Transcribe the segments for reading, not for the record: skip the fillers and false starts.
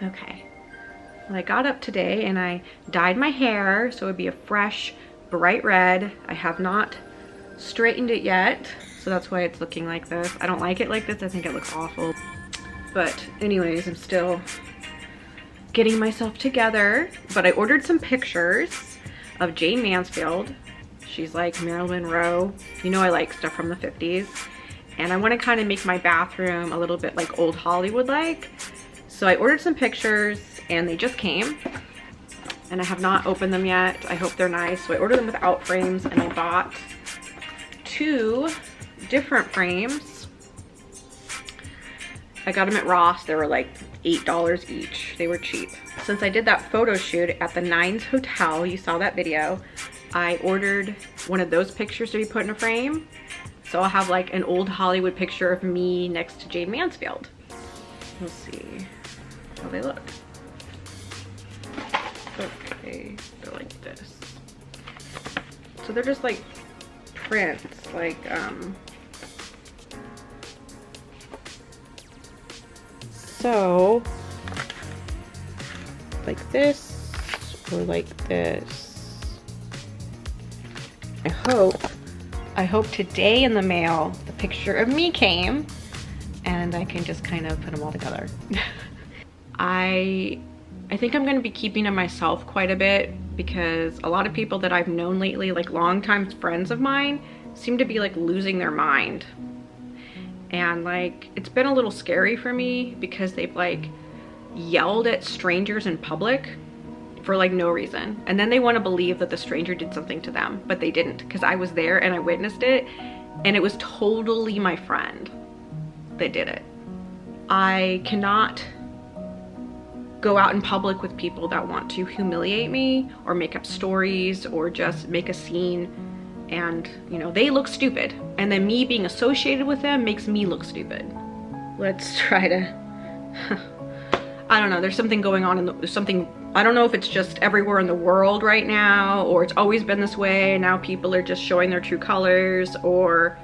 Okay. Well, I got up today and I dyed my hair so it would be a fresh, bright red. I have not straightened it yet, so that's why it's looking like this. I don't like it like this. I think it looks awful. But anyways, I'm still getting myself together. But I ordered some pictures of Jayne Mansfield. She's like Marilyn Monroe. You know I like stuff from the 50s. And I want to kind of make my bathroom a little bit like old Hollywood like. So I ordered some pictures and they just came. And I have not opened them yet. I hope they're nice. So I ordered them without frames and I bought 2 different frames. I got them at Ross. They were like $8 each. They were cheap. Since I did that photo shoot at the Nines Hotel, you saw that video, I ordered one of those pictures to be put in a frame. So I'll have like an old Hollywood picture of me next to Jayne Mansfield. We'll see how they look. Okay, they're like this. So they're just like prints, like so like this or like this. I hope today in the mail the picture of me came and I can just kind of put them all together. I think I'm going to be keeping to myself quite a bit because a lot of people that I've known lately, like longtime friends of mine, seem to be like losing their mind. And like, it's been a little scary for me because they've like yelled at strangers in public for like no reason. And then they want to believe that the stranger did something to them, but they didn't, because I was there and I witnessed it and it was totally my friend that did it. I cannot go out in public with people that want to humiliate me or make up stories or just make a scene, and you know, they look stupid, and then me being associated with them makes me look stupid. Let's try to I don't know, there's something going on I don't know if it's just everywhere in the world right now, or it's always been this way. Now people are just showing their true colors, or,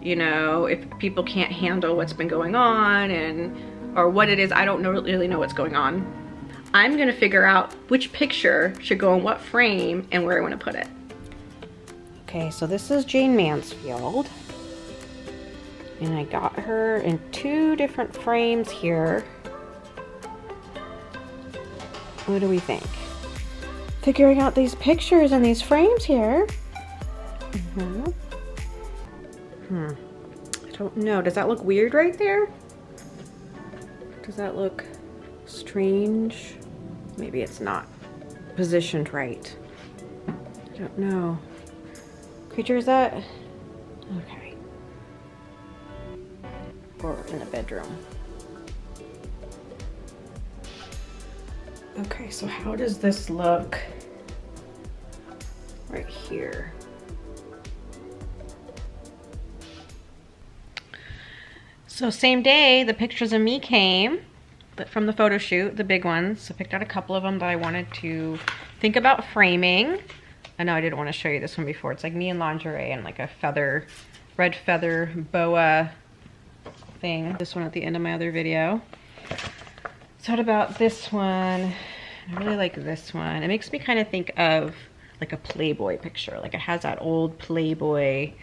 you know, if people can't handle what's been going on or what it is. I don't really know what's going on. I'm gonna figure out which picture should go in what frame and where I wanna put it. Okay, so this is Jayne Mansfield. And I got her in 2 different frames here. What do we think? Figuring out these pictures and these frames here. I don't know. Does that look weird right there? Does that look strange? Maybe it's not positioned right. I don't know. Creature, is that? Okay. Or in the bedroom. Okay, so how does this look right here? So same day, the pictures of me came, but from the photo shoot, the big ones. So I picked out a couple of them that I wanted to think about framing. I know I didn't want to show you this one before. It's like me in lingerie and like a feather, red feather boa thing. This one at the end of my other video. So what about this one? I really like this one. It makes me kind of think of like a Playboy picture. Like it has that old Playboy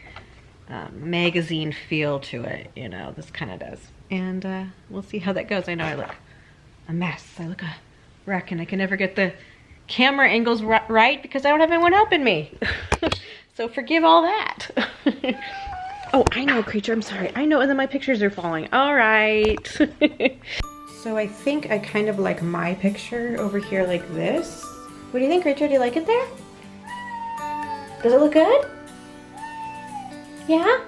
magazine feel to it, you know, this kind of does. And we'll see how that goes. I know I look a mess. I look a wreck and I can never get the camera angles right because I don't have anyone helping me. So forgive all that. Oh, I know, Creature, I'm sorry. I know, and then my pictures are falling. All right. So I think I kind of like my picture over here like this. What do you think, Creature? Do you like it there? Does it look good? Yeah?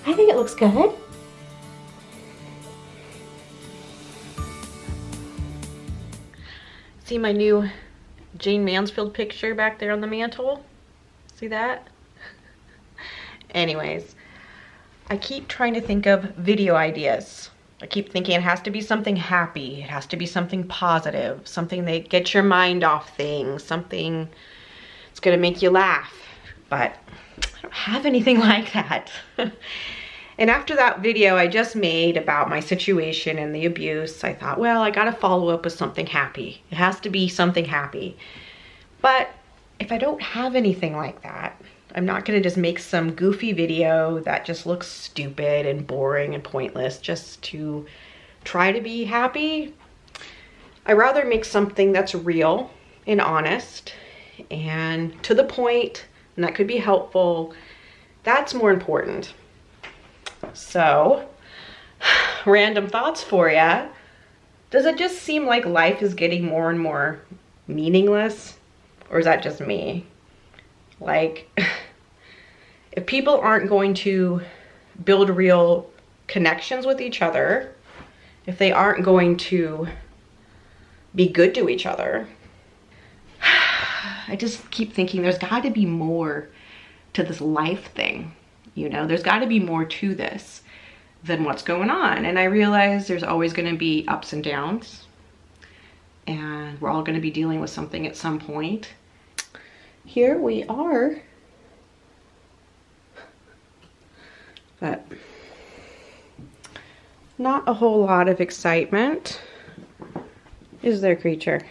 I think it looks good. See my new Jayne Mansfield picture back there on the mantle? See that? Anyways, I keep trying to think of video ideas. I keep thinking it has to be something happy. It has to be something positive, something that gets your mind off things, something that's gonna make you laugh. But I don't have anything like that. And after that video I just made about my situation and the abuse, I thought, well, I gotta follow up with something happy. It has to be something happy. But if I don't have anything like that, I'm not gonna just make some goofy video that just looks stupid and boring and pointless just to try to be happy. I'd rather make something that's real and honest and to the point, and that could be helpful. That's more important. So, random thoughts for ya. Does it just seem like life is getting more and more meaningless? Or is that just me? Like, if people aren't going to build real connections with each other, if they aren't going to be good to each other, I just keep thinking there's got to be more to this life thing. You know, there's got to be more to this than what's going on. And I realize there's always going to be ups and downs, and we're all going to be dealing with something at some point. Here we are. But not a whole lot of excitement, is there, creature?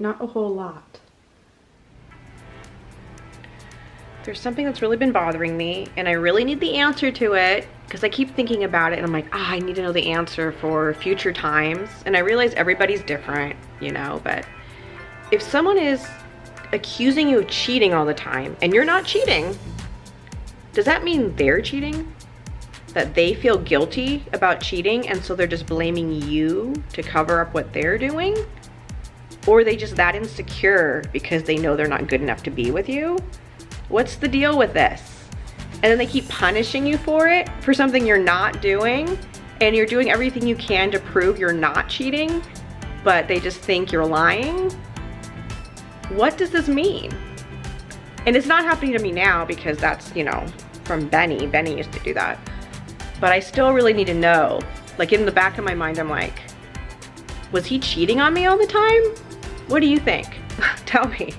Not a whole lot. There's something that's really been bothering me, and I really need the answer to it because I keep thinking about it and I'm like, I need to know the answer for future times. And I realize everybody's different, you know, but if someone is accusing you of cheating all the time and you're not cheating, does that mean they're cheating? That they feel guilty about cheating and so they're just blaming you to cover up what they're doing? Or are they just that insecure because they know they're not good enough to be with you? What's the deal with this? And then they keep punishing you for it, for something you're not doing, and you're doing everything you can to prove you're not cheating, but they just think you're lying? What does this mean? And it's not happening to me now because that's, you know, from Benny. Benny used to do that. But I still really need to know. Like, in the back of my mind, I'm like, was he cheating on me all the time? What do you think? Tell me.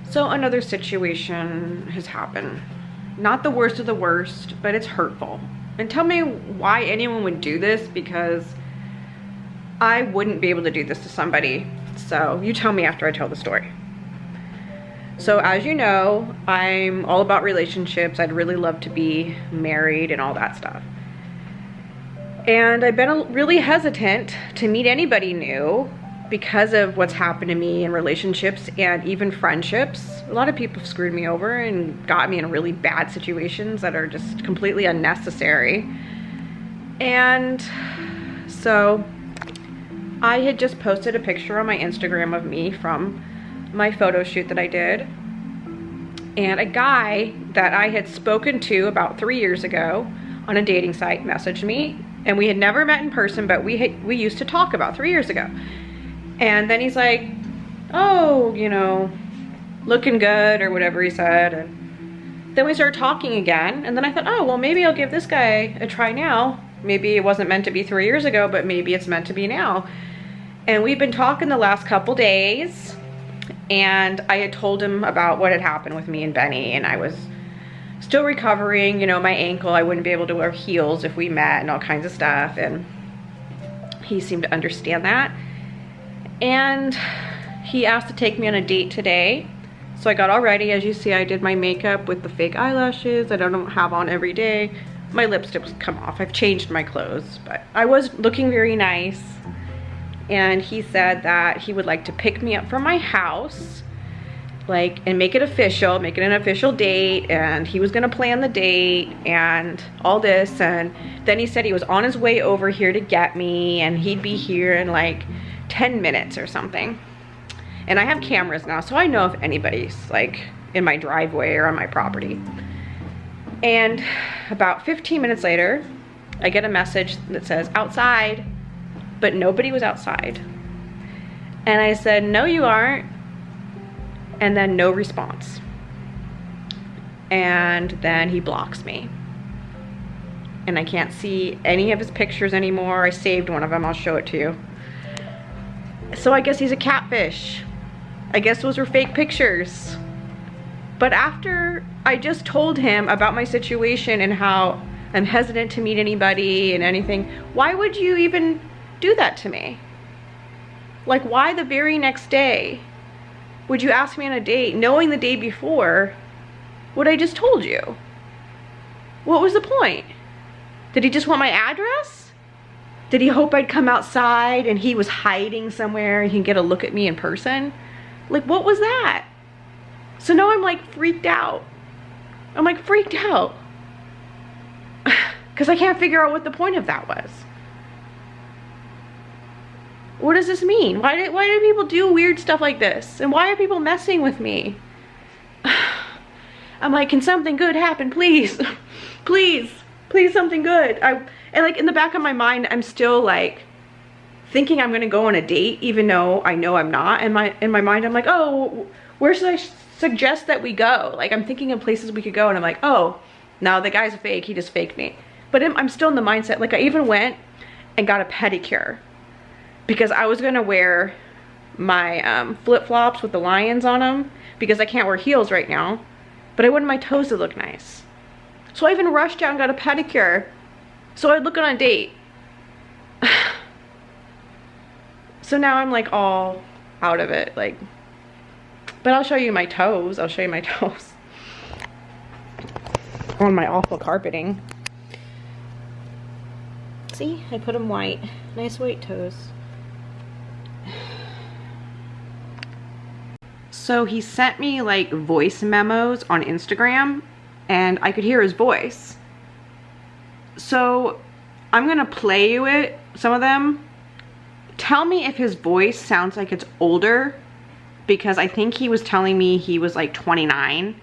So another situation has happened. Not the worst of the worst, but it's hurtful. And tell me why anyone would do this, because I wouldn't be able to do this to somebody. So you tell me after I tell the story. So as you know, I'm all about relationships. I'd really love to be married and all that stuff. And I've been really hesitant to meet anybody new because of what's happened to me in relationships and even friendships. A lot of people have screwed me over and got me in really bad situations that are just completely unnecessary. And so I had just posted a picture on my Instagram of me from my photo shoot that I did. And a guy that I had spoken to about 3 years ago on a dating site messaged me, and we had never met in person, but we used to talk about 3 years ago. And then he's like, oh, you know, looking good or whatever he said. And then we started talking again. And then I thought, oh, well, maybe I'll give this guy a try now. Maybe it wasn't meant to be 3 years ago, but maybe it's meant to be now. And we've been talking the last couple days. And I had told him about what had happened with me and Benny. And I was still recovering, you know, my ankle. I wouldn't be able to wear heels if we met and all kinds of stuff. And he seemed to understand that. And he asked to take me on a date today. So I got all ready. As you see, I did my makeup with the fake eyelashes that I don't have on every day. My lipstick's come off. I've changed my clothes, but I was looking very nice. And he said that he would like to pick me up from my house, like, and make it official, make it an official date. And he was gonna plan the date and all this. And then he said he was on his way over here to get me, and he'd be here in like 10 minutes or something. And I have cameras now, so I know if anybody's like in my driveway or on my property. And about 15 minutes later, I get a message that says outside, but nobody was outside. And I said, no, you aren't. And then no response. And then he blocks me. And I can't see any of his pictures anymore. I saved one of them, I'll show it to you. So I guess he's a catfish. I guess those were fake pictures. But after I just told him about my situation and how I'm hesitant to meet anybody and anything, why would you even do that to me? Like, why the very next day would you ask me on a date, knowing the day before what I just told you? What was the point? Did he just want my address? Did he hope I'd come outside and he was hiding somewhere and he can get a look at me in person? Like, what was that? So now I'm like freaked out. I'm like freaked out. Because I can't figure out what the point of that was. What does this mean? Why do people do weird stuff like this? And why are people messing with me? I'm like, can something good happen, please? Please, please, something good. And like in the back of my mind, I'm still like thinking I'm gonna go on a date, even though I know I'm not. In my mind, I'm like, oh, where should I suggest that we go? Like, I'm thinking of places we could go, and I'm like, oh, no, the guy's a fake. He just faked me. But I'm still in the mindset. Like, I even went and got a pedicure because I was gonna wear my flip-flops with the lions on them because I can't wear heels right now, but I wanted my toes to look nice. So I even rushed out and got a pedicure so I'd look on a date. So now I'm like all out of it, like, but I'll show you my toes. I'll show you my toes on my awful carpeting. See, I put them white, nice white toes. So he sent me like voice memos on Instagram and I could hear his voice. So I'm gonna play you some of them. Tell me if his voice sounds like it's older, because I think he was telling me he was like 29.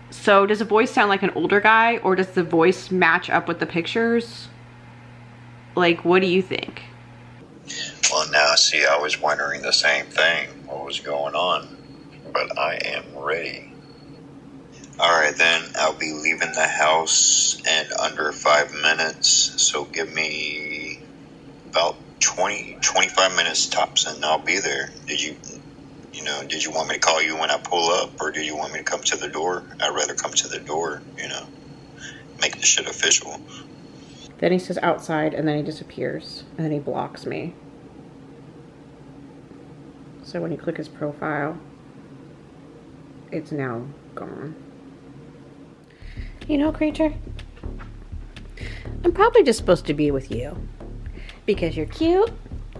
So does the voice sound like an older guy, or does the voice match up with the pictures? Like, what do you think? Well, now, see, I was wondering the same thing. What was going on? But I am ready. Alright then, I'll be leaving the house in under 5 minutes. So give me about 25 minutes tops and I'll be there. Did you want me to call you when I pull up, or did you want me to come to the door? I'd rather come to the door, make this shit official. Then he says outside, and then he disappears, and then he blocks me. So when you click his profile, it's now gone. You know, creature, I'm probably just supposed to be with you. Because you're cute,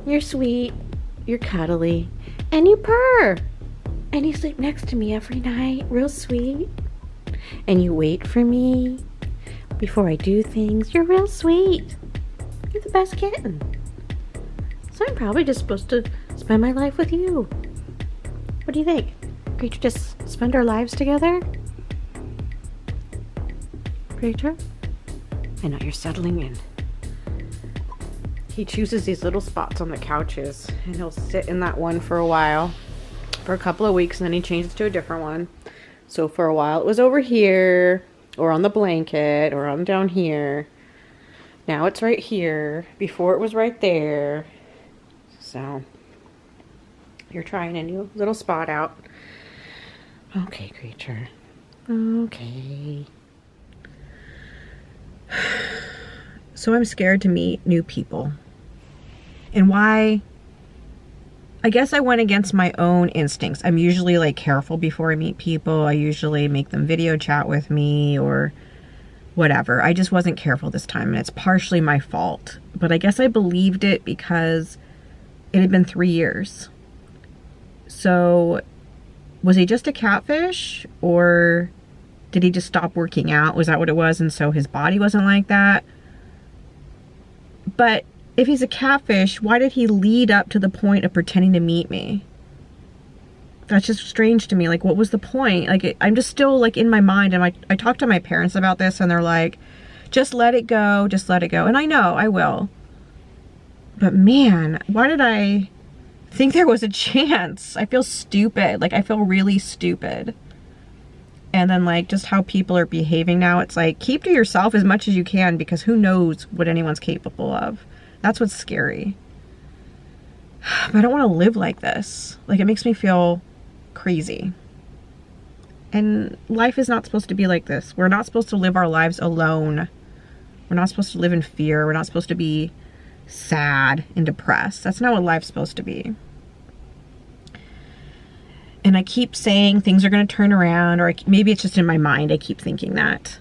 you're sweet, you're cuddly, and you purr. And you sleep next to me every night, real sweet. And you wait for me before I do things. You're real sweet. You're the best kitten. So I'm probably just supposed to spend my life with you. What do you think? Creature, just spend our lives together? Creature? I know you're settling in. He chooses these little spots on the couches, and he'll sit in that one for a while, for a couple of weeks, and then he changes to a different one. So for a while it was over here, or on the blanket, or on down here. Now it's right here. Before it was right there. So you're trying a new little spot out. Okay, creature. Okay. So I'm scared to meet new people. And why? I guess I went against my own instincts. I'm usually like careful before I meet people. I usually make them video chat with me or whatever. I just wasn't careful this time, and it's partially my fault. But I guess I believed it because it had been 3 years. So was he just a catfish, or did he just stop working out? Was that what it was? And so his body wasn't like that? But if he's a catfish, why did he lead up to the point of pretending to meet me? That's just strange to me. Like, what was the point? Like, I'm just still like in my mind, and I talked to my parents about this, and they're like, just let it go, just let it go. And I know I will. But man, why did I think there was a chance? I feel stupid. Like, I feel really stupid. And then like just how people are behaving now, it's like, keep to yourself as much as you can, because who knows what anyone's capable of. That's what's scary. But I don't want to live like this. Like, it makes me feel crazy. And life is not supposed to be like this. We're not supposed to live our lives alone. We're not supposed to live in fear. We're not supposed to be sad and depressed. That's not what life's supposed to be. And I keep saying things are going to turn around, or maybe it's just in my mind. I keep thinking that.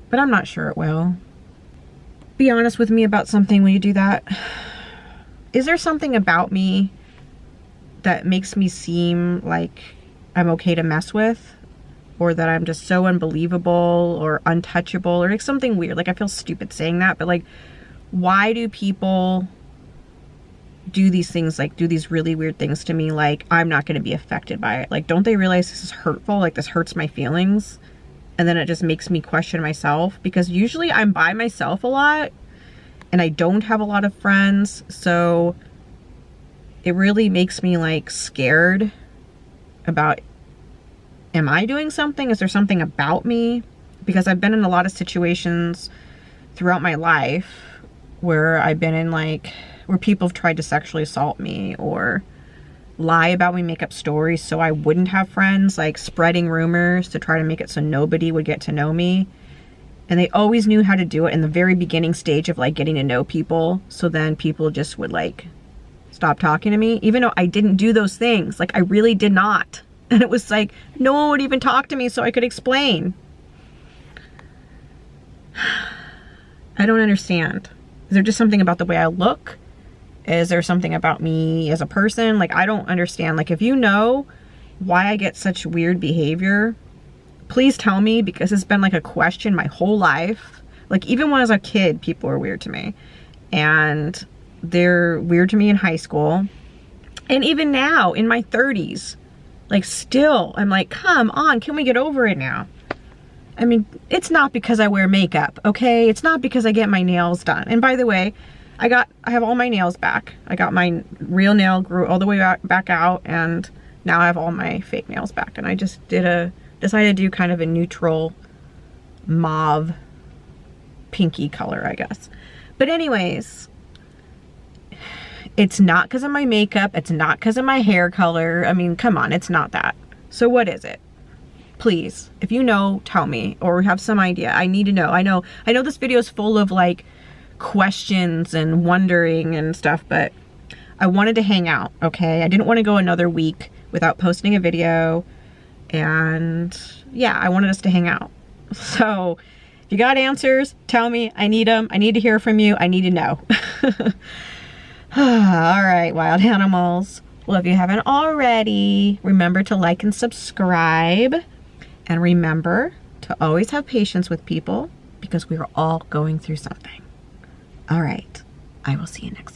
But I'm not sure it will. Be honest with me about something when you do that. Is there something about me that makes me seem like I'm okay to mess with? Or that I'm just so unbelievable or untouchable or like something weird? Like, I feel stupid saying that, but like, why do people do these things, like do these really weird things to me? Like, I'm not going to be affected by it. Like, don't they realize this is hurtful? Like, this hurts my feelings. And then it just makes me question myself, because usually I'm by myself a lot and I don't have a lot of friends. So it really makes me like scared about, am I doing something? Is there something about me? Because I've been in a lot of situations throughout my life where I've been in like, where people have tried to sexually assault me or lie about me, make up stories so I wouldn't have friends, like spreading rumors to try to make it so nobody would get to know me. And they always knew how to do it in the very beginning stage of like getting to know people. So then people just would like stop talking to me, even though I didn't do those things. Like, I really did not. And it was like, no one would even talk to me so I could explain. I don't understand. Is there just something about the way I look? Is there something about me as a person? Like, I don't understand. Like, if you know why I get such weird behavior, please tell me, because it's been like a question my whole life. Like, even when I was a kid, people were weird to me. And they're weird to me in high school. And even now, in my 30s, like, still, I'm like, come on, can we get over it now? I mean, it's not because I wear makeup, okay? It's not because I get my nails done. And by the way, I have all my nails back. I got my real nail, grew all the way back out, and now I have all my fake nails back. And I just decided to do kind of a neutral mauve pinky color, I guess. But anyways, it's not because of my makeup. It's not because of my hair color. I mean, come on, it's not that. So what is it? Please, if you know, tell me, or have some idea. I need to know. I know this video is full of like questions and wondering and stuff, but I wanted to hang out, okay? I didn't want to go another week without posting a video, and yeah, I wanted us to hang out. So if you got answers, tell me. I need them. I need to hear from you. I need to know. All right, wild animals. Well, if you haven't already, remember to like and subscribe, and remember to always have patience with people, because we are all going through something. All right, I will see you next time.